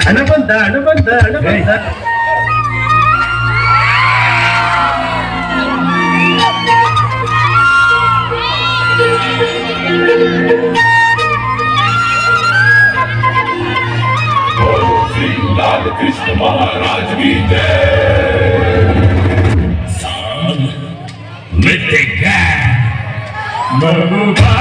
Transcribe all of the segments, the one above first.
ಹಣ ಬಂದ ಹಣ ಬಂದ ಹಣ ಬಂದ. लाल कृष्ण महाराज की जय। महबूबा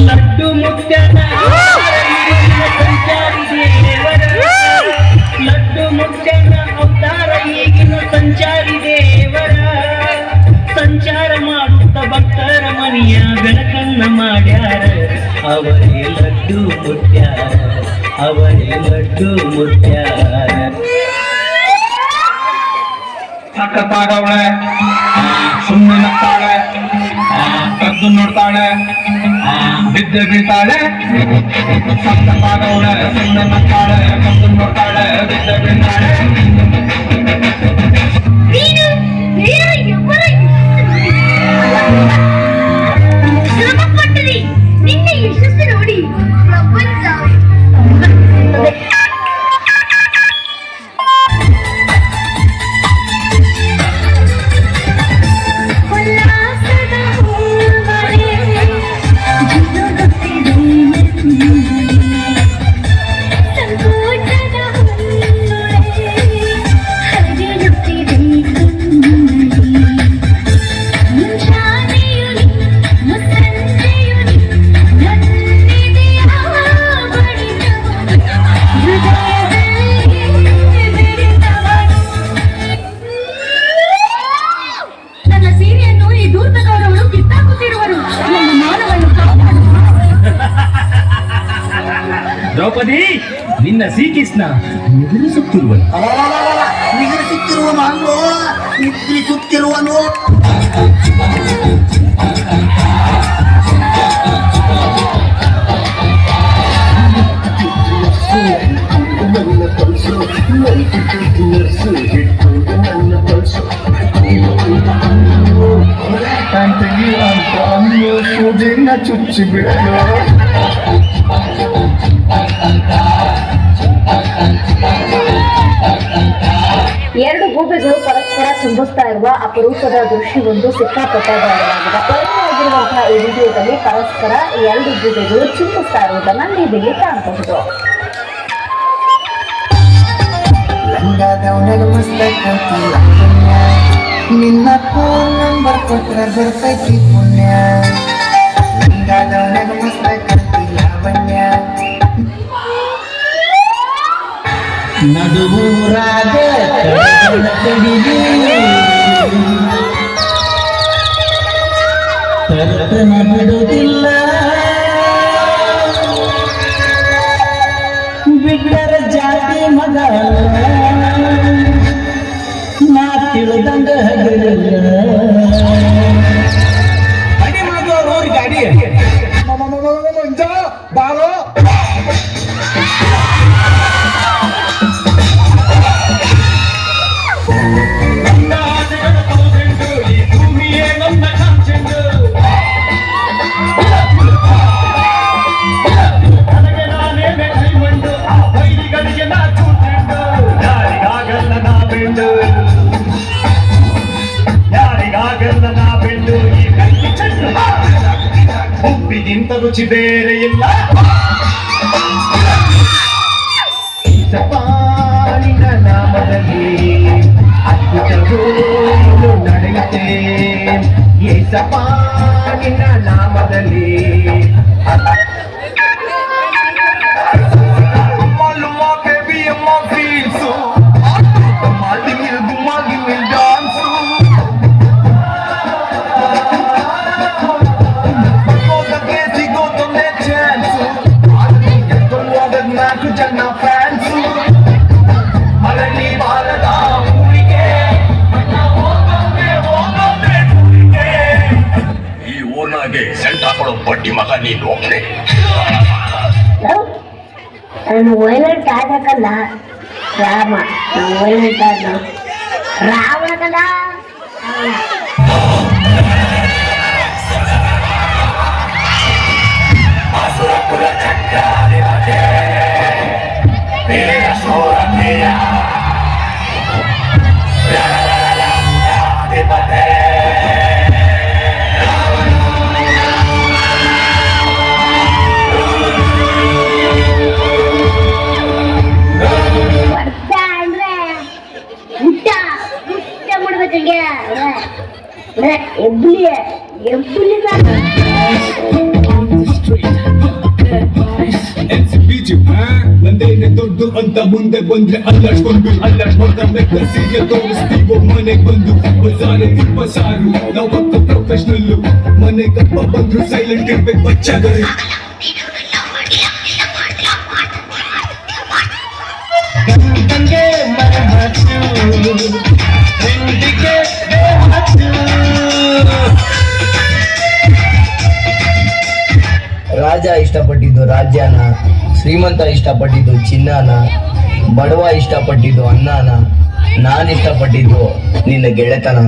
ಲಡ್ಡು ಮುಟ್ಟನ ಸಂಚಾರಿ ದೇವರ, ಲಡ್ಡು ಮುಟ್ಟನ ಅವತಾರ ಈಗಿನ ಸಂಚಾರಿ ದೇವರ. ಸಂಚಾರ ಮಾಡುತ್ತ ಭಕ್ತರ ಮನೆಯ ಬೆಳಕನ್ನ ಮಾಡ್ಯಾರ, ಅವರೇ ಲಡ್ಡು ಮುಟ್ಟ್ಯಾರ, ಅವರೇ ಲಡ್ಡು ಮುಟ್ಟ್ಯಾರ. ಸಖತ್ತಾಗವಳೆ, ಸುಮ್ಮನೆ ನಗ್ತಾಳೆ, ಕದ್ದು ನೋಡ್ತಾಳೆ, ಬಿದ್ದೆ ಬೀಳ್ತಾಳೆ. ಸಖತ್ತಾಗವಳೆ, ಸುಮ್ಮನೆ ನಗ್ತಾಳೆ, ಕದ್ದು ನೋಡ್ತಾಳೆ, ಬಿದ್ದೆ ಬೀಳ್ತಾಳೆ. ಶ್ರಮಪಟ್ಟರೆ ನಿನ್ನ ಯಶಸ್ಸು ನೋಡಿ ಪ್ರಪಂಚ ದ್ರೌಪದಿ, ನಿನ್ನ ಶ್ರೀಕೃಷ್ಣ ನಿದ್ರಿಸುತ್ತಿರುವನು. ನಿದ್ರಿಸುತ್ತಿರುವನು ಅಲ್ಲೋ, ನಿದ್ರಿಸುತ್ತಿರುವನು. ಅಂತೆಯೂ ಅಂತ ಅಲ್ಲಿಯೂ ಸೂಜಿನ ಚುಚ್ಚಿ ಬಿಡಲು. ಎರಡು ಗೂಬೆಗಳು ಪರಸ್ಪರ ಚುಂಬಿಸ್ತಾ ಇರುವ ಅಪರೂಪದ ದೃಶ್ಯವೊಂದು ಸಿಕ್ಕಾಪಟ್ಟವಾಗಿರುವಂತಹ ಈ ವಿಡಿಯೋದಲ್ಲಿ ಪರಸ್ಪರ ಎರಡು ಗೂಬೆಗಳು ಚುಂಬಿಸ್ತಾ ಇರುವುದನ್ನು ನೀವಿಲ್ಲಿ ಕಾಣಬಹುದು. ನಿನ್ನ ಫೋನ್ ನಂಬರ್ ಕೊಟ್ರೆ ಬರ್ತೈತಿ ಪುಣ್ಯ. ಲಂಗಾದವನಾಗ ಮಸ್ತ ಕರ್ತಿ ಲಾವಣ್ಯ. ನಡುವೂರಾಗ ತರ್ತನ ಬಿಡುವುದಿಲ್ಲ, ಬಿಟ್ಟರ ಜಾತಿ ಮಗ ನಾ ತಿಳಿದಂಗ ಗಾಡಿ ಮಾಡೋರು ಗಾಡಿ ಬಾರೋ. ಉಪ್ಪಿಗಿಂತ ರುಚಿ ಬೇರೆ ಇಲ್ಲ. ಜಪಾನಿನ ನಾಮದಲ್ಲಿ ಅದ್ಭುತವೂ ನಡೆಯುತ್ತೆ. ಈ ಜಪಾನಿನ ನಾಮದಲ್ಲಿ ಸೆಂಟ್ ಹಾಕೊಳ್ಳೋ ಬಡ್ಡಿ ಮಗ ನೀನು ಒಬ್ಬನೇ. ನಾನು ವೈಲೆಂಟ್ ಆಗಕ್ಕಲ್ಲ ರಾಮ ನಾನು ವೈಲೆಂಟ್ ಆದ ರಾವಣ ಕದ ನಂದೇನೆ ದೊಡ್ಡ ಅಂತ ಮುಂದೆ ಬಂದ್ರೆ ಅಲ್ಲಾಡ್ಕೊಂಡು ಸೀರಿಯಲ್ ತೋರಿಸ್ತೀವೋ ಮನೆಗ್ ಬಂದು ಬಜಾರೆ ತುಂಬ ಸಾರು ನಾವು ಪಕ್ಕ ಪ್ರೊಫೆಷನಲ್ಲು ಮನೆ ಕಪ್ಪ ಬಂದ್ರು ಸೈಲೆಂಟ್ ಇರ್ಬೇಕು ಬಚ್ಚಾಗರೆ ರಾಜ ಇಷ್ಟಪಟ್ಟಿದ್ದು ರಾಜ್ಯನ, ಶ್ರೀಮಂತ ಇಷ್ಟಪಟ್ಟಿದ್ದು ಚಿನ್ನನ, ಬಡವ ಇಷ್ಟಪಟ್ಟಿದ್ದು ಅನ್ನನ, ನಾನು ಇಷ್ಟಪಟ್ಟಿದ್ದು ನಿನ್ನ ಗೆಳೆತನ.